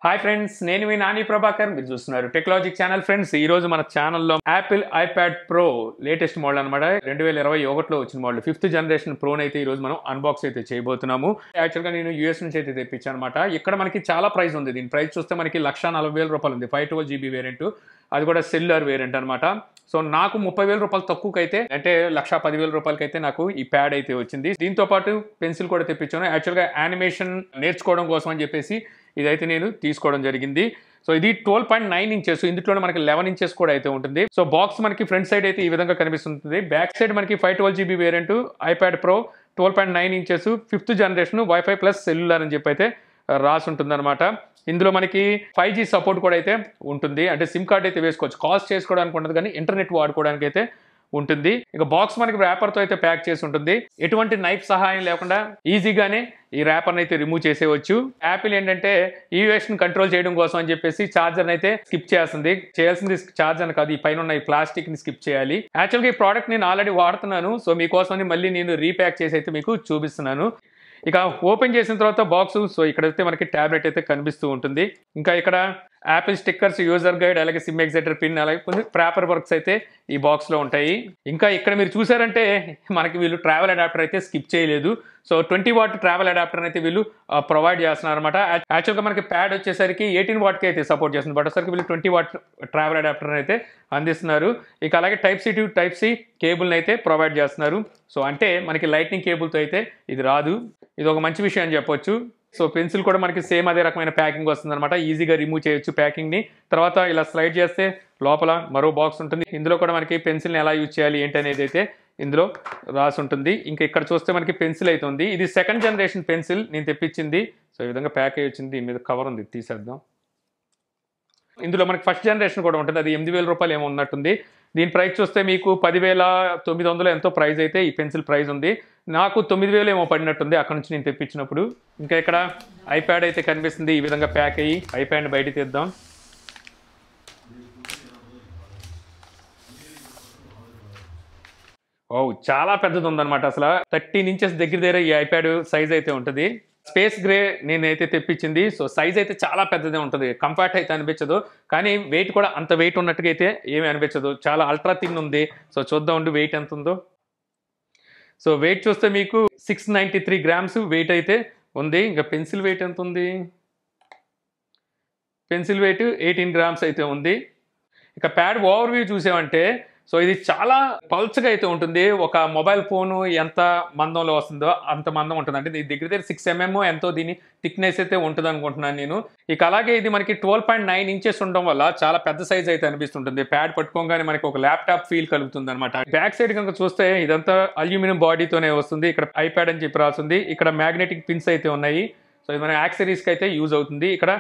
Hi friends, నేను మీ నాని ప్రభాకర్. మీరు చూస్తున్నారు టెక్నాలజిక్ ఛానల్. ఫ్రెండ్స్, ఈ రోజు మన ఛానల్లో Apple iPad pro latest model అనమాట. 2021లో వచ్చిన మోడల్ 5th జనరేషన్ ప్రోని అయితే ఈ రోజు మనం అన్బాక్స్ అయితే చేయబోతున్నాము. యాక్చువల్గా నేను యూఎస్ నుంచి అయితే తెప్పించాను అనమాట. ఇక్కడ మనకి చాలా ప్రైస్ ఉంది. దీని ప్రైస్ చూస్తే మనకి ₹1,40,000 ఉంది. 512GB వేరియంట్, అది కూడా సెల్యులర్ వేరియంట్ అనమాట. సో నాకు ₹30,000 తక్కువకి అయితే, అంటే ₹1,10,000 అయితే నాకు ఈ ప్యాడ్ అయితే వచ్చింది. దీంతో పాటు పెన్సిల్ కూడా తెప్పించాను. యాక్చువల్గా యానిమేషన్ నేర్చుకోవడం కోసం అని చెప్పేసి ఇదైతే నేను తీసుకోవడం జరిగింది. సో ఇది 12.9 ఇంచెస్, ఇందులో మనకి 11 ఇంచెస్ కూడా అయితే ఉంటుంది. సో బాక్స్ మనకి ఫ్రంట్ సైడ్ అయితే ఈ విధంగా కనిపిస్తుంది. బ్యాక్ సైడ్ మనకి 512GB variant iPad pro 12.9 inches 5th generation wifi plus cellular అని చెప్పి అయితే రాసి ఉంటుంది అనమాట. ఇందులో మనకి 5G సపోర్ట్ కూడా అయితే ఉంటుంది. అంటే సిమ్ కార్డ్ అయితే వేసుకోవచ్చు, కాల్స్ చేసుకోవడానికి ఉండదు కానీ ఇంటర్నెట్ వాడుకోవడానికి అయితే ఉంటుంది. ఇక బాక్స్ మనకి ర్యాపర్తో అయితే ప్యాక్ చేసి ఉంటుంది. ఎటువంటి నైఫ్ సహాయం లేకుండా ఈజీగానే ఈ ర్యాపర్ని అయితే రిమూవ్ చేసేవచ్చు. యాపిల్ ఏంటంటే ఈ వేషన్ కంట్రోల్ చేయడం కోసం అని చెప్పేసి ఛార్జర్ అయితే స్కిప్ చేస్తుంది. చేయాల్సింది ఛార్జర్ కాదు, ఈ పైన ఉన్న ఈ ప్లాస్టిక్ ని స్కిప్ చేయాలి. యాక్చువల్గా ఈ ప్రోడక్ట్ నేను ఆల్రెడీ వాడుతున్నాను. సో మీకోసం మళ్ళీ నేను రీప్యాక్ చేసి అయితే మీకు చూపిస్తున్నాను. ఇక ఓపెన్ చేసిన తర్వాత బాక్స్, సో ఇక్కడైతే మనకి ట్యాబ్లెట్ అయితే కనిపిస్తూ ఉంటుంది. ఇంకా ఇక్కడ యాపిల్ స్టిక్కర్స్, యూజర్ గైడ్, అలాగే సిమ్ ఎగ్జైటర్ పిన్, అలాగే కొన్ని పేపర్ వర్క్స్ అయితే ఈ బాక్స్లో ఉంటాయి. ఇంకా ఇక్కడ మీరు చూసారంటే మనకి వీళ్ళు ట్రావెల్ అడాప్టర్ అయితే స్కిప్ చేయలేదు. సో 20W ట్రావెల్ అడాప్టర్ అయితే వీళ్ళు ప్రొవైడ్ చేస్తున్నారు అనమాట. యాక్చువల్గా మనకి ప్యాడ్ వచ్చేసరికి 18W అయితే సపోర్ట్ చేస్తుంది, బట్ వచ్చేసరికి వీళ్ళు 20W ట్రావెల్ అడాప్టర్ అయితే అందిస్తున్నారు. ఇక అలాగే type C to type C కేబుల్ని అయితే ప్రొవైడ్ చేస్తున్నారు. సో అంటే మనకి లైట్నింగ్ కేబుల్తో అయితే ఇది రాదు. ఇది ఒక మంచి విషయం అని చెప్పొచ్చు. సో పెన్సిల్ కూడా మనకి సేమ్ అదే రకమైన ప్యాకింగ్ వస్తుంది అనమాట. ఈజీగా రిమూవ్ చేయొచ్చు ప్యాకింగ్ని. తర్వాత ఇలా స్లైడ్ చేస్తే లోపల మరో బాక్స్ ఉంటుంది. ఇందులో కూడా మనకి పెన్సిల్ని ఎలా యూజ్ చేయాలి ఏంటి అనేది అయితే ఇందులో రాసి ఉంటుంది. ఇంకా ఇక్కడ చూస్తే మనకి పెన్సిల్ అయితే ఉంది. ఇది 2nd జనరేషన్ పెన్సిల్ నేను తెప్పించింది. సో ఈ విధంగా ప్యాక్ అయ్యి వచ్చింది. దీని మీద కవర్ ఉంది, తీసేద్దాం. ఇందులో మనకి 1st జనరేషన్ కూడా ఉంటుంది. అది ₹8,000 ఏమో ఉన్నట్టుంది. దీని ప్రైస్ చూస్తే మీకు 10,900 ఎంతో ప్రైస్ అయితే ఈ పెన్సిల్ ప్రైస్ ఉంది. నాకు 9,000 ఏమో పడినట్టుంది అక్కడ నుంచి నేను తెప్పించినప్పుడు. ఇంకా ఇక్కడ ఐప్యాడ్ అయితే కనిపిస్తుంది. ఈ విధంగా ప్యాక్ అయ్యి ఐప్యాడ్ని బయట తీద్దాం. ఓ, చాలా పెద్దది ఉందన్నమాట. అసలు 13 ఇంచెస్ దగ్గర ఈ ఐప్యాడ్ సైజ్ అయితే ఉంటుంది. స్పేస్ గ్రే నేనైతే తెప్పించింది. సో సైజ్ అయితే చాలా పెద్దదే ఉంటుంది. కంఫర్ట్ అయితే అనిపించదు, కానీ వెయిట్ కూడా అంత వెయిట్ ఉన్నట్టుగా అయితే ఏమీ అనిపించదు. చాలా అల్ట్రా థిన్ ఉంది. సో చూద్దాం ఉండి వెయిట్ ఎంత ఉందో. సో వెయిట్ చూస్తే మీకు 693 గ్రామ్స్ వెయిట్ అయితే ఉంది. ఇంకా పెన్సిల్ వెయిట్ ఎంత ఉంది? పెన్సిల్ వెయిట్ 18 గ్రామ్స్ అయితే ఉంది. ఇక ప్యాడ్ ఓవర్ వ్యూ చూసామంటే, సో ఇది చాలా పల్చగా అయితే ఉంటుంది. ఒక మొబైల్ ఫోను ఎంత మందంలో వస్తుందో అంత మందం ఉంటుంది. అంటే ఇది దగ్గర 6mm ఎంతో దీని థిక్నెస్ అయితే ఉంటుంది అనుకుంటున్నాను నేను. ఇక అలాగే ఇది మనకి 12.9 ఇంచెస్ ఉండడం వల్ల చాలా పెద్ద సైజ్ అయితే అనిపిస్తుంటుంది. ప్యాడ్ పట్టుకోగానే మనకి ఒక ల్యాప్టాప్ ఫీల్ కలుగుతుంది అనమాట. బ్యాక్ సైడ్ కనుక చూస్తే ఇదంతా అల్యూమినియం బాడీతోనే వస్తుంది. ఇక్కడ ఐప్యాడ్ అని చెప్పి రాస్తుంది. ఇక్కడ మ్యాగ్నెటిక్ పిన్స్ అయితే ఉన్నాయి. సో ఇది మన యాక్సెసరీస్కి అయితే యూజ్ అవుతుంది. ఇక్కడ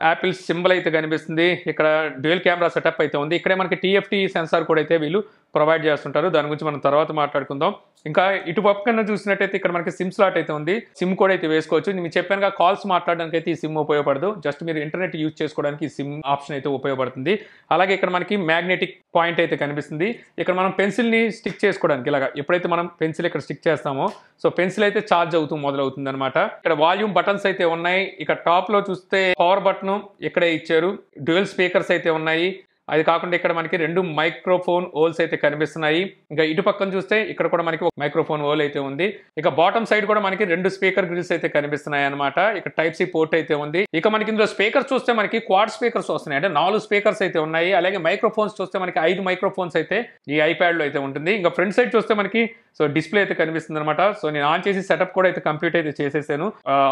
యాపిల్ సింబల్ అయితే కనిపిస్తుంది. ఇక్కడ డ్యూయల్ కెమెరా సెటప్ అయితే ఉంది. ఇక్కడే మనకి TFT సెన్సార్ కూడా అయితే వీళ్ళు ప్రొవైడ్ చేస్తుంటారు. దాని గురించి మనం తర్వాత మాట్లాడుకుందాం. ఇంకా ఇటు పక్కన చూసినట్టయితే ఇక్కడ మనకి సిమ్ స్లాట్ అయితే ఉంది. సిమ్ కూడా అయితే వేసుకోవచ్చు. నేను చెప్పానుగా, కాల్స్ మాట్లాడడానికి అయితే ఈ సిమ్ ఉపయోగపడదు. జస్ట్ మీరు ఇంటర్నెట్ యూజ్ చేసుకోవడానికి ఈ సిమ్ ఆప్షన్ అయితే ఉపయోగపడుతుంది. అలాగే ఇక్కడ మనకి మ్యాగ్నెటిక్ పాయింట్ అయితే కనిపిస్తుంది. ఇక్కడ మనం పెన్సిల్ని స్టిక్ చేసుకోవడానికి, ఇలాగా ఎప్పుడైతే మనం పెన్సిల్ ఇక్కడ స్టిక్ చేస్తామో, సో పెన్సిల్ అయితే ఛార్జ్ అవుతూ మొదలవుతుంది అనమాట. ఇక్కడ వాల్యూమ్ బటన్స్ అయితే ఉన్నాయి. ఇక్కడ టాప్ లో చూస్తే పవర్ బటన్ ఇక్కడే ఇచ్చారు. డ్యూయల్ స్పీకర్స్ అయితే ఉన్నాయి. అది కాకుండా ఇక్కడ మనకి 2 మైక్రోఫోన్ హోల్స్ అయితే కనిపిస్తున్నాయి. ఇంకా ఇటు పక్కన చూస్తే ఇక్కడ కూడా మనకి ఒక మైక్రోఫోన్ హోల్ అయితే ఉంది. ఇక బాటమ్ సైడ్ కూడా మనకి 2 స్పీకర్ గ్రిల్స్ అయితే కనిపిస్తున్నాయి అనమాట. ఇక్కడ టైప్ సి పోర్ట్ అయితే ఉంది. ఇక మనకి ఇందులో స్పీకర్స్ చూస్తే మనకి క్వాడ్ స్పీకర్స్ వస్తున్నాయి. అంటే 4 స్పీకర్స్ అయితే ఉన్నాయి. అలాగే మైక్రోఫోన్స్ చూస్తే మనకి 5 మైక్రోఫోన్స్ అయితే ఈ ఐప్యాడ్ లో అయితే ఉంటుంది. ఇంకా ఫ్రంట్ సైడ్ చూస్తే మనకి సో డిస్ప్లే అయితే కనిపిస్తుంది అనమాట. సో నేను ఆన్ చేసి సెటప్ కూడా అయితే కంప్లీట్ అయితే చేసేసాను.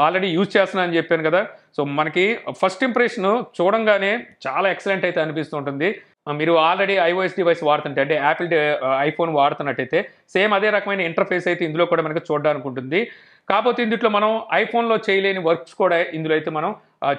ఆల్రెడీ యూజ్ చేస్తున్నాను అని చెప్పాను కదా. సో మనకి ఫస్ట్ ఇంప్రెషన్ చూడంగానే చాలా ఎక్సలెంట్ అయితే అనిపిస్తుంటుంది. మీరు ఆల్రెడీ iOS డివైస్ వాడుతుంటే, అంటే యాపిల్ ఐఫోన్ వాడుతున్నట్టయితే సేమ్ అదే రకమైన ఇంటర్ఫేస్ అయితే ఇందులో కూడా మనకి చూడడానికి ఉంటుంది. కాకపోతే ఇందులో మనం ఐఫోన్లో చేయలేని వర్క్స్ కూడా ఇందులో అయితే మనం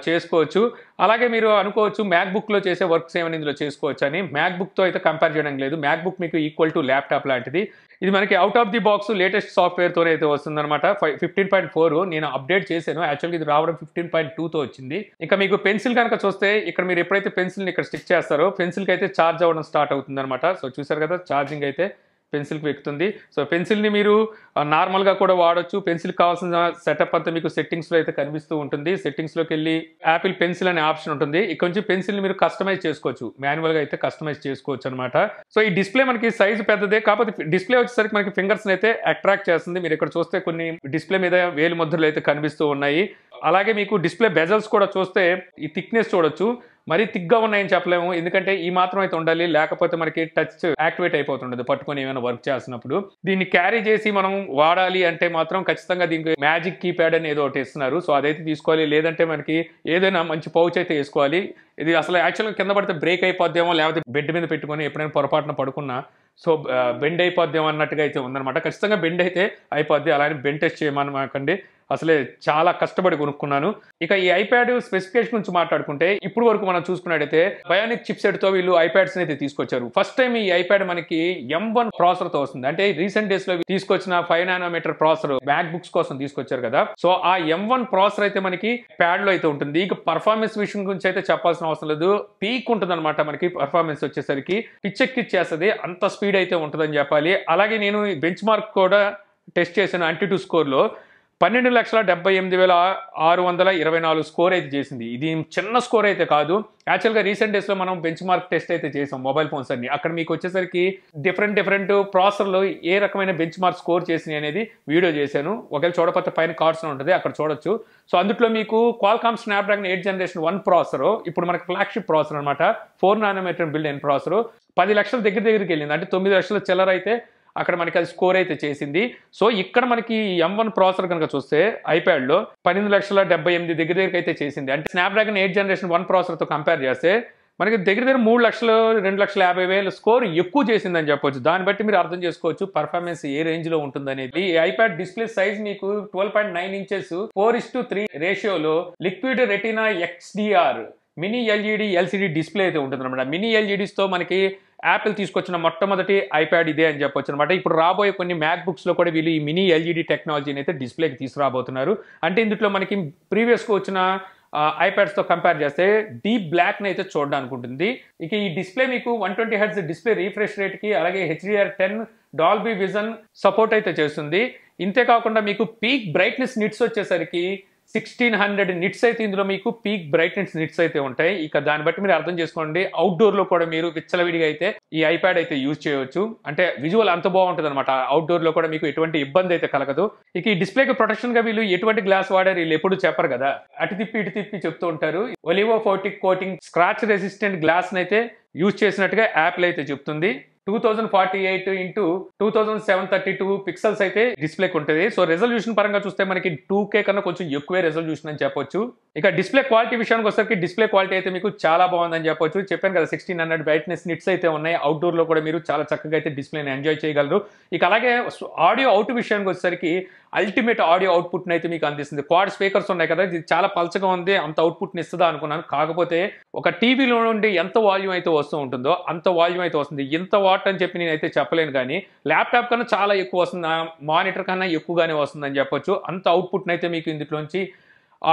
చేసుకోవచ్చు. అలాగే మీరు అనుకోవచ్చు మ్యాక్బుక్లో చేసే వర్క్స్ ఏమైనా ఇందులో చేసుకోవచ్చు అని. మ్యాక్బుక్తో అయితే కంపేర్ చేయడం లేదు. మ్యాక్బుక్ మీకు ఈక్వల్ టు ల్యాప్టాప్ లాంటిది. ఇది మనకి out of the box latest సాఫ్ట్వేర్తోనే అయితే వస్తుందన్నమాట. 15.4 నేను అప్డేట్ చేశాను. యాక్చువల్గా ఇది రావడం 15.2తో వచ్చింది. ఇంకా మీకు పెన్సిల్ కనుక చూస్తే, ఇక్కడ మీరు ఎప్పుడైతే పెన్సిల్ని ఇక్కడ స్టిక్ చేస్తారో పెన్సిల్కి అయితే ఛార్జ్ అవ్వడం స్టార్ట్ అవుతుంది అనమాట. సో చూసారు కదా, ఛార్జింగ్ అయితే పెన్సిల్కి ఎక్కుతుంది. సో పెన్సిల్ని మీరు నార్మల్గా కూడా వాడొచ్చు. పెన్సిల్కి కావాల్సిన సెటప్ అంతా మీకు సెట్టింగ్స్లో అయితే కనిపిస్తూ ఉంటుంది. సెట్టింగ్స్లోకి వెళ్ళి యాపిల్ పెన్సిల్ అనే ఆప్షన్ ఉంటుంది. ఇక్కడ నుంచి పెన్సిల్ని మీరు కస్టమైజ్ చేసుకోవచ్చు. మాన్యువల్గా అయితే కస్టమైజ్ చేసుకోవచ్చు అనమాట. సో ఈ డిస్ప్లే మనకి సైజు పెద్దదే, కాకపోతే డిస్ప్లే వచ్చేసరికి మనకి ఫింగర్స్ని అయితే అట్రాక్ట్ చేస్తుంది. మీరు ఇక్కడ చూస్తే కొన్ని డిస్ప్లే మీద వేలు ముద్రలు అయితే కనిపిస్తూ ఉన్నాయి. అలాగే మీకు డిస్ప్లే బెజల్స్ కూడా చూస్తే ఈ థిక్నెస్ చూడొచ్చు. మరీ థిక్గా ఉన్నాయని చెప్పలేము, ఎందుకంటే ఈ మాత్రం అయితే ఉండాలి, లేకపోతే మనకి టచ్ యాక్టివేట్ అయిపోతుండదు పట్టుకొని ఏమైనా వర్క్ చేస్తున్నప్పుడు. దీన్ని క్యారీ చేసి మనం వాడాలి అంటే మాత్రం ఖచ్చితంగా దీనికి మ్యాజిక్ కీప్యాడ్ అని ఏదో ఒకటి ఇస్తున్నారు. సో అదైతే తీసుకోవాలి, లేదంటే మనకి ఏదైనా మంచి పౌచ్ అయితే వేసుకోవాలి. ఇది అసలు యాక్చువల్గా కింద పడితే బ్రేక్ అయిపోద్దేమో, లేకపోతే బెడ్ మీద పెట్టుకొని ఎప్పుడైనా పొరపాటున పడుకున్నా సో బెండ్ అయిపోద్దేమో అన్నట్టుగా అయితే ఉందన్నమాట. ఖచ్చితంగా బెండ్ అయితే అయిపోద్ది, అలానే బెండ్ టెస్ట్ చేయమనమాకండి. అసలే చాలా కష్టపడి కొనుక్కున్నాను. ఇక ఈ ఐప్యాడ్ స్పెసిఫికేషన్ గురించి మాట్లాడుకుంటే ఇప్పుడు వరకు మనం చూసుకున్నట్టయితే బయోనిక్ చిప్ సెట్ తో వీళ్ళు ఐప్యాడ్స్ అయితే తీసుకొచ్చారు. ఫస్ట్ టైం ఈ ఐప్యాడ్ మనకి M1 ప్రాసెసర్ తో వస్తుంది. అంటే రీసెంట్ డేస్ లో తీసుకొచ్చిన 5 నానోమీటర్ ప్రాసెసర్ మ్యాక్ బుక్స్ కోసం తీసుకొచ్చారు కదా. సో ఆ M1 ప్రాసెసర్ అయితే మనకి ప్యాడ్ లో అయితే ఉంటుంది. ఇక పర్ఫార్మెన్స్ విషయం గురించి అయితే చెప్పాల్సిన అవసరం లేదు. పీక్ ఉంటుంది అనమాట. మనకి పర్ఫార్మెన్స్ వచ్చేసరికి పిచ్చెక్కిచ్చేస్తుంది, అంత స్పీడ్ అయితే ఉంటుందని చెప్పాలి. అలాగే నేను బెంచ్ మార్క్ కూడా టెస్ట్ చేశాను. Antutu స్కోర్ లో 12,78,624 స్కోర్ అయితే చేసింది. ఇది చిన్న స్కోర్ అయితే కాదు. యాక్చువల్గా రీసెంట్ డేస్లో మనం బెంచ్ మార్క్ టెస్ట్ అయితే చేసాం మొబైల్ ఫోన్స్ అన్ని. అక్కడ మీకు వచ్చేసరికి డిఫరెంట్ ప్రాసెసర్లో ఏ రకమైన బెంచ్ మార్క్ స్కోర్ చేసినాయి అనేది వీడియో చేశాను. ఒకవేళ చూడకపోతే పైన కార్డ్స్ ఉంటుంది, అక్కడ చూడొచ్చు. సో అందులో మీకు క్వాల్కామ్ స్నాప్డ్రాగన్ 8 జనరేషన్ 1 ప్రాసెసర్ ఇప్పుడు మనకి ఫ్లాగ్షిప్ ప్రాసెసర్ అనమాట. 4 నానోమీటర్ బిల్డ్ అయిన ప్రాసెసర్ 10 లక్షల దగ్గరికి వెళ్ళింది. అంటే 9 లక్షల చిల్లర అయితే అక్కడ మనకి అది స్కోర్ అయితే చేసింది. సో ఇక్కడ మనకి M1 ప్రాసెసర్ కనుక చూస్తే ఐప్యాడ్లో 12,78,000 దగ్గరికి అయితే చేసింది. అంటే స్నాప్డ్రాగన్ 8 జనరేషన్ 1 ప్రాసెసర్తో కంపేర్ చేస్తే మనకి దగ్గర 3 లక్షలు 2,50,000 స్కోర్ ఎక్కువ చేసిందని చెప్పొచ్చు. దాన్ని బట్టి మీరు అర్థం చేసుకోవచ్చు పర్ఫార్మెన్స్ ఏ రేంజ్ లో ఉంటుందనేది. ఈ ఐప్యాడ్ డిస్ప్లే సైజ్ మీకు 12.9 ఇంచెస్ 4:3 రేషియోలో liquid retina XDR mini LED LCD display అయితే ఉంటుంది అనమాట. మినీ ఎల్ఈడిస్తో మనకి యాపిల్ తీసుకొచ్చిన మొట్టమొదటి ఐప్యాడ్ ఇదే అని చెప్పొచ్చు అనమాట. ఇప్పుడు రాబోయే కొన్ని మ్యాక్ బుక్స్లో కూడా వీళ్ళు ఈ మినీ ఎల్ఈడి టెక్నాలజీని అయితే డిస్ప్లేకి తీసుకురాబోతున్నారు. అంటే ఇందులో మనకి ప్రీవియస్గా వచ్చిన ఐప్యాడ్స్తో కంపేర్ చేస్తే డీప్ బ్లాక్ని అయితే చూడడానికి ఉంటుంది. ఇక ఈ డిస్ప్లే మీకు 120 Hz డిస్ప్లే రీఫ్రెష్ రేట్కి అలాగే HDR10 డాల్బీ విజన్ సపోర్ట్ అయితే చేస్తుంది. ఇంతే కాకుండా మీకు పీక్ బ్రైట్నెస్ నిట్స్ వచ్చేసరికి 1600 నిట్స్ అయితే ఇందులో మీకు పీక్ బ్రైట్నెస్ నిట్స్ అయితే ఉంటాయి. ఇక దాన్ని బట్టి మీరు అర్థం చేసుకోండి, అవుట్డోర్ లో కూడా మీరు విచ్చలవిడిగా అయితే ఈ ఐప్యాడ్ అయితే యూజ్ చేయవచ్చు. అంటే విజువల్ అంత బాగుంటుంది అనమాట. అవుట్డోర్ లో కూడా మీకు ఎటువంటి ఇబ్బంది అయితే కలగదు. ఇక ఈ డిస్ప్లేకి ప్రొటెక్షన్ గా వీళ్ళు ఎటువంటి గ్లాస్ వాడారు వీళ్ళు ఎప్పుడు చెప్పరు కదా, అటు తిప్పి చెప్తూ ఉంటారు. ఒలివో ఫోటిక్ కోటింగ్ స్క్రాచ్ రెసిస్టెంట్ గ్లాస్ అయితే యూజ్ చేసినట్టుగా యాపిల్ అయితే చెప్తుంది. 2048 ఇంటూ 2732 పిక్సెల్స్ అయితే డిస్ప్లేకి ఉంటుంది. సో రెజల్యూషన్ పరంగా చూస్తే మనకి 2K కన్నా కొంచెం ఎక్కువే రెజల్యూషన్ అని చెప్పొచ్చు. ఇక డిస్ప్లే క్వాలిటీ విషయానికి వచ్చేసరికి డిస్ప్లే క్వాలిటీ అయితే మీకు చాలా బాగుందని చెప్పొచ్చు. చెప్పాను కదా 1600 బ్రైట్నెస్ నిట్స్ అయితే ఉన్నాయి. అవుట్డోర్ లో కూడా మీరు చాలా చక్కగా అయితే డిస్ప్లేని ఎంజాయ్ చేయగలరు. ఇక అలాగే ఆడియో అవుట్ విషయానికి వచ్చేసరికి అల్టిమేట్ ఆడియో అవుట్పుట్ని అయితే మీకు అందిస్తుంది. క్వాడ్ స్పీకర్స్ ఉన్నాయి కదా, ఇది చాలా పల్చగా ఉంది, అంత అవుట్పుట్ని ఇస్తుందా అనుకున్నాను. కాకపోతే ఒక టీవీలో నుండి ఎంత వాల్యూమ్ అయితే వస్తూ ఉంటుందో అంత వాల్యూమ్ అయితే వస్తుంది. ఇంత వాట్ అని చెప్పి నేనైతే చెప్పలేను, కానీ ల్యాప్టాప్ కన్నా చాలా ఎక్కువ వస్తుంది, మానిటర్ కన్నా ఎక్కువగానే వస్తుందని చెప్పొచ్చు. అంత అవుట్పుట్ని అయితే మీకు ఇందులోంచి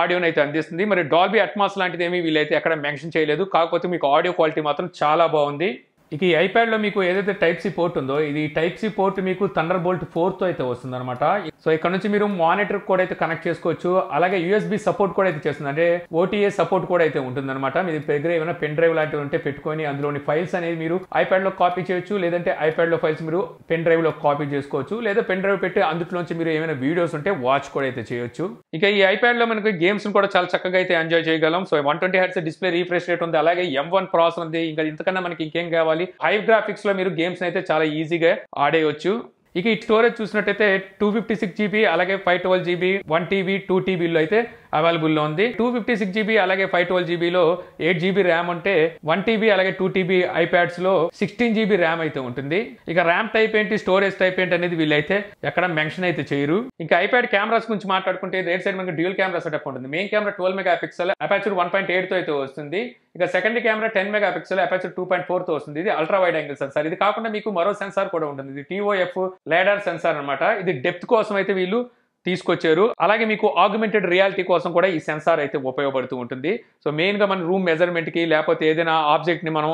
ఆడియోని అయితే అందిస్తుంది. మరి డాల్బీ అట్మాస్ లాంటిది ఏమీ వీళ్ళైతే ఎక్కడ మెన్షన్ చేయలేదు. కాకపోతే మీకు ఆడియో క్వాలిటీ మాత్రం చాలా బాగుంది. ఇక ఈ ఐప్యాడ్లో మీకు ఏదైతే Type-C పోర్ట్ ఉందో ఇది Type-C పోర్ట్ మీకు థండర్బోల్ట్ 4తో అయితే వస్తుంది అనమాట. సో ఇక్కడ నుంచి మీరు మానిటర్ కూడా అయితే కనెక్ట్ చేసుకోవచ్చు. అలాగే USB సపోర్ట్ కూడా అయితే చేస్తుంది. అంటే OTA సపోర్ట్ కూడా అయితే ఉంటుంది అనమాట. మీ దగ్గర ఏమైనా పెన్ డ్రైవ్ లాంటివి ఉంటే పెట్టుకొని అందులోని ఫైల్స్ అనేది మీరు ఐప్యాడ్లో కాపీ చేయొచ్చు, లేదంటే ఐప్యాడ్లో ఫైల్స్ మీరు పెన్ డ్రైవ్లో కాపీ చేసుకోవచ్చు, లేదా పెన్ డ్రైవ్ పెట్టి అందులోంచి మీరు ఏమైనా వీడియోస్ ఉంటే వాచ్ కూడా అయితే చేయొచ్చు. ఇక ఈ ఐప్యాడ్లో మనకి గేమ్స్ కూడా చాలా చక్కగా అయితే ఎంజాయ్ చేయగలం. So 120 Hz display refresh rate ఉంది, అలాగే M1 ప్రాసెసర్ ఉంది. ఇంకా ఇంతకన్నా మనకి ఇంకేం కావాలి. హై గ్రాఫిక్స్ లో మీరు గేమ్స్ అయితే చాలా ఈజీగా ఆడేయచ్చు. ఇక ఈ స్టోరేజ్ చూసినట్టయితే 256 GB అలాగే 512 GB 1 TB 2 TBలో అయితే అవైలబుల్లో ఉంది. 256 GB అలాగే 512 GBలో 8 GB ర్యామ్ ఉంటే 1 TB అలాగే 2 TB ఐప్యాడ్స్ లో 16 GB ర్యామ్ అయితే ఉంటుంది. ఇక ర్యామ్ టైప్ ఏంటి, స్టోరేజ్ టైప్ ఏంటి అనేది వీళ్ళైతే ఎక్కడ మెన్షన్ అయితే చేయరు. ఇంకా ఐప్యాడ్ కెమెరాస్ గురించి మాట్లాడుకుంటే రైట్ సైడ్ మనకి డ్యూయల్ కెమెరా సెటప్ ఉంటుంది. మెయిన్ కెమెరా 12 మెగాపిక్సెల్ అపర్చర్ 1.8 తో అయితే వస్తుంది. ఇక సెకండరీ కెమెరా 10 మెగాపిక్సెల్ అపర్చర్ 2.4 తో వస్తుంది. ఇది అల్ట్రా వైడ్ యాంగిల్ సెన్సార్. ఇది కాకుండా మీకు మరో సెన్సార్ కూడా ఉంటుంది. ఇది TOF లేడర్ సెన్సార్ అనమాట. ఇది డెప్త్ కోసం అయితే వీళ్ళు తీసుకొచ్చారు. అలాగే మీకు ఆగ్మెంటెడ్ రియాలిటీ కోసం కూడా ఈ సెన్సార్ అయితే ఉపయోగపడుతూ ఉంటుంది. సో మెయిన్గా మన రూమ్ మెజర్మెంట్కి లేకపోతే ఏదైనా ఆబ్జెక్ట్ని మనం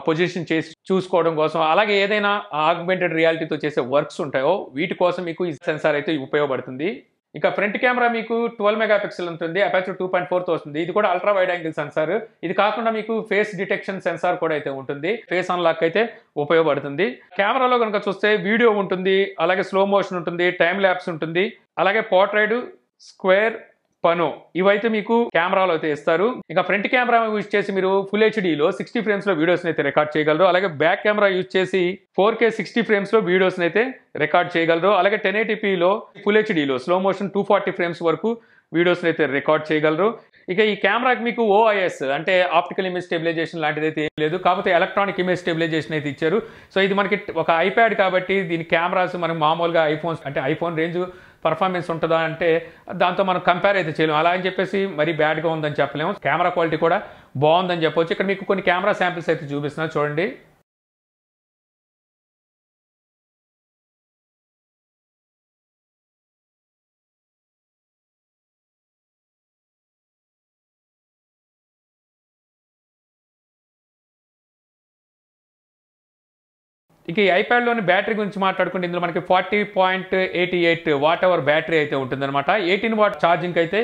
పొజిషన్ చేసి చూసుకోవడం కోసం, అలాగే ఏదైనా ఆగ్మెంటెడ్ రియాలిటీతో చేసే వర్క్స్ ఉంటాయో వీటి కోసం మీకు ఈ సెన్సార్ అయితే ఉపయోగపడుతుంది. ఇక ఫ్రంట్ కెమెరా మీకు 12 మెగాపిక్సెల్ ఉంటుంది, అపర్చర్ 2.4తో వస్తుంది. ఇది కూడా అల్ట్రా వైడ్ యాంగిల్ సెన్సార్. ఇది కాకుండా మీకు ఫేస్ డిటెక్షన్ సెన్సార్ కూడా అయితే ఉంటుంది, ఫేస్ అన్లాక్ అయితే ఉపయోగపడుతుంది. కెమెరాలో కనుక చూస్తే వీడియో ఉంటుంది, అలాగే స్లో మోషన్ ఉంటుంది, టైం ల్యాప్స్ ఉంటుంది, అలాగే పోర్ట్రైట్, స్క్వేర్, పనో ఇవైతే మీకు కెమెరాలో అయితే ఇస్తారు. ఇక ఫ్రంట్ కెమెరా యూజ్ చేసి మీరు ఫుల్ హెచ్డీలో 60 ఫ్రేమ్స్ లో వీడియోస్ అయితే రికార్డ్ చేయగలరు. అలాగే బ్యాక్ కెమెరా యూజ్ చేసి 4K 60 ఫ్రేమ్స్ లో వీడియోస్ అయితే రికార్డ్ చేయగలరు. అలాగే 1080pలో ఫుల్ హెచ్డీలో స్లో మోషన్ 240 ఫ్రేమ్స్ వరకు వీడియోస్ అయితే రికార్డ్ చేయగలరు. ఇక ఈ కెమెరాకి మీకు OIS అంటే ఆప్టికల్ ఇమేజ్ స్టెబిలైజేషన్ లాంటిది అయితే ఏం లేదు, కాకపోతే ఎలక్ట్రానిక్ ఇమేజ్ స్టెబిలైజేషన్ అయితే ఇచ్చారు. సో ఇది మనకి ఒక ఐప్యాడ్ కాబట్టి దీని కెమెరాస్ మనకు మామూలుగా ఐఫోన్స్ అంటే ఐఫోన్ రేంజ్ పర్ఫార్మెన్స్ ఉంటుందా అంటే దాంతో మనం కంపేర్ అయితే చేయలేము. అలా అని చెప్పేసి మరీ బ్యాడ్గా ఉందని చెప్పలేము, కెమెరా క్వాలిటీ కూడా బాగుందని చెప్పొచ్చు. ఇక్కడ మీకు కొన్ని కెమెరా శాంపిల్స్ అయితే చూపిస్తున్నారు, చూడండి. ఇక ఈ ఐప్యాడ్లోని బ్యాటరీ గురించి మాట్లాడుకుంటే ఇందులో మనకి 40.88 వాట్ అవర్ బ్యాటరీ అయితే ఉంటుందన్నమాట. 18 వాట్ ఛార్జింగ్ అయితే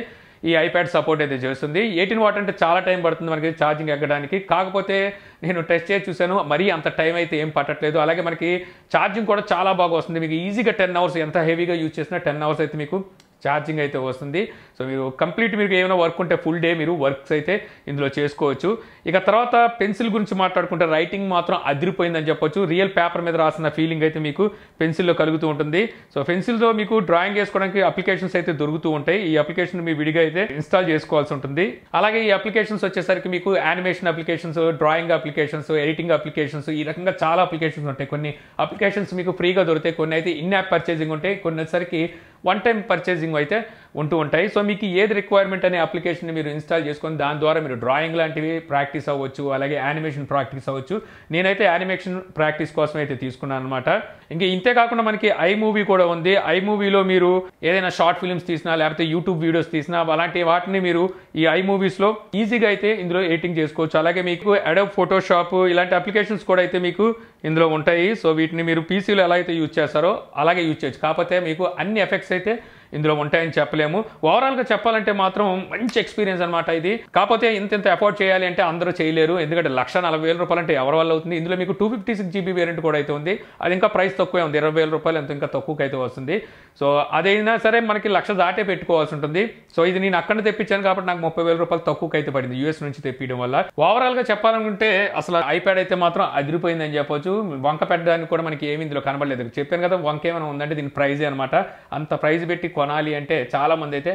ఈ ఐప్యాడ్ సపోర్ట్ అయితే చేస్తుంది. 18 వాట్ అంటే చాలా టైం పడుతుంది మనకి ఛార్జింగ్ ఎక్కడానికి. కాకపోతే నేను టెస్ట్ చేసి చూశాను, మరీ అంత టైం అయితే ఏం పట్టట్లేదు. అలాగే మనకి ఛార్జింగ్ కూడా చాలా బాగా వస్తుంది. మీకు ఈజీగా 10 అవర్స్, ఎంత హెవీగా యూజ్ చేసినా 10 అవర్స్ అయితే మీకు ఛార్జింగ్ అయితే వస్తుంది. సో మీరు కంప్లీట్ మీకు ఏమైనా వర్క్ ఉంటే ఫుల్ డే మీరు వర్క్స్ అయితే ఇందులో చేసుకోవచ్చు. ఇక తర్వాత పెన్సిల్ గురించి మాట్లాడుకుంటే రైటింగ్ మాత్రం అదిరిపోయిందని చెప్పొచ్చు. రియల్ పేపర్ మీద రాసిన ఫీలింగ్ అయితే మీకు పెన్సిల్లో కలుగుతూ ఉంటుంది. సో పెన్సిల్తో మీకు డ్రాయింగ్ చేసుకోవడానికి అప్లికేషన్స్ అయితే దొరుకుతూ ఉంటాయి. ఈ అప్లికేషన్ మీ విడిగా అయితే ఇన్స్టాల్ చేసుకోవాల్సి ఉంటుంది. అలాగే ఈ అప్లికేషన్స్ వచ్చేసరికి మీకు animation applications, drawing applications, editing applications, ఈ రకంగా చాలా అప్లికేషన్స్ ఉంటాయి. కొన్ని అప్లికేషన్స్ మీకు ఫ్రీగా దొరుకుతాయి, కొన్ని అయితే ఇన్ యాప్ పర్చేసింగ్ ఉంటాయి, కొన్ని వచ్చేసరికి వన్ టైం పర్చేసింగ్ అయితే ఉంటూ ఉంటాయి. సో మీకు ఏది రిక్వైర్మెంట్ అనే అప్లికేషన్ మీరు ఇన్స్టాల్ చేసుకొని దాని ద్వారా మీరు డ్రాయింగ్ లాంటివి ప్రాక్టీస్ అవ్వచ్చు, అలాగే యానిమేషన్ ప్రాక్టీస్ అవ్వచ్చు. నేనైతే యానిమేషన్ ప్రాక్టీస్ కోసం అయితే తీసుకున్నాను అనమాట. ఇంకా ఇంతే కాకుండా మనకి iMovie కూడా ఉంది. iMovieలో మీరు ఏదైనా షార్ట్ ఫిల్మ్స్ తీసినా, లేకపోతే యూట్యూబ్ వీడియోస్ తీసినా, అలాంటి వాటిని మీరు ఈ iMoviesలో ఈజీగా అయితే ఇందులో ఎడిటింగ్ చేసుకోవచ్చు. అలాగే మీకు అడోబ్ ఫోటోషాప్ ఇలాంటి అప్లికేషన్స్ కూడా అయితే మీకు ఇందులో ఉంటాయి. సో వీటిని మీరు పీసీలో ఎలా అయితే యూజ్ చేస్తారో అలాగే యూజ్ చేయొచ్చు. కాకపోతే మీకు అన్ని ఎఫెక్ట్స్ అయితే ఇందులో ఉంటాయని చెప్పలేము. ఓవరాల్గా చెప్పాలంటే మాత్రం మంచి ఎక్స్పీరియన్స్ అనమాట ఇది. కాకపోతే ఇంత అఫోర్డ్ చేయాలి అంటే అందరూ చేయలేరు, ఎందుకంటే 1,40,000 రూపాయలు అంటే ఎవరి వల్ల అవుతుంది. ఇందులో మీకు 256 GB వేరియంట్ కూడా అయితే ఉంది, అది ఇంకా ప్రైస్ తక్కువే ఉంది, 20,000 రూపాయలు ఎంత ఇంకా తక్కువకి అయితే వస్తుంది. సో అదైనా సరే మనకి 1,00,000 దాటే పెట్టుకోవాల్సి ఉంటుంది. సో ఇది నేను అక్కడ తెప్పించాను కాబట్టి నాకు 30,000 రూపాయలు తక్కువకి అయితే పడింది US నుంచి తెప్పించడం వల్ల. ఓవరాల్గా చెప్పాలనుకుంటే అసలు ఐప్యాడ్ అయితే మాత్రం అదిరిపోయిందని చెప్పొచ్చు. వంక పెట్టడానికి కూడా మనకి ఏమి ఇందులో కనబడలేదు. చెప్పాను కదా, వంక ఏమైనా ఉందంటే దీని ప్రైజే అనమాట. అంత ప్రైజ్ పెట్టి కొనాలి అంటే చాలా మంది అయితే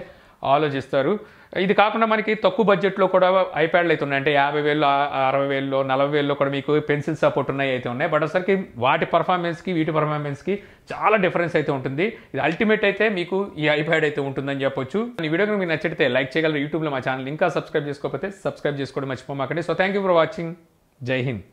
ఆలోచిస్తారు. ఇది కాకుండా మనకి తక్కువ బడ్జెట్లో కూడా ఐప్యాడ్లు అయితే ఉన్నాయి, అంటే 50,000, 60,000, 40,000 కూడా మీకు పెన్సిల్ సపోర్ట్ ఉన్నాయి అయితే ఉన్నాయి. బట్ అసలుకి వాటి పర్ఫార్మెన్స్కి వీటి పర్ఫార్మెన్స్కి చాలా డిఫరెన్స్ అయితే ఉంటుంది. ఇది అల్టిమేట్ అయితే మీకు ఈ ఐప్యాడ్ అయితే ఉంటుందని చెప్పొచ్చు. ఈ వీడియో మీకు నచ్చితే లైక్ చేయగలరు. యూట్యూబ్లో మా ఛానల్ ఇంకా సబ్స్క్రైబ్ చేసుకోకపోతే సబ్స్క్రైబ్ చేసుకోవడం మర్చిపోమాకండి. So thank you for watching. జై హింద్.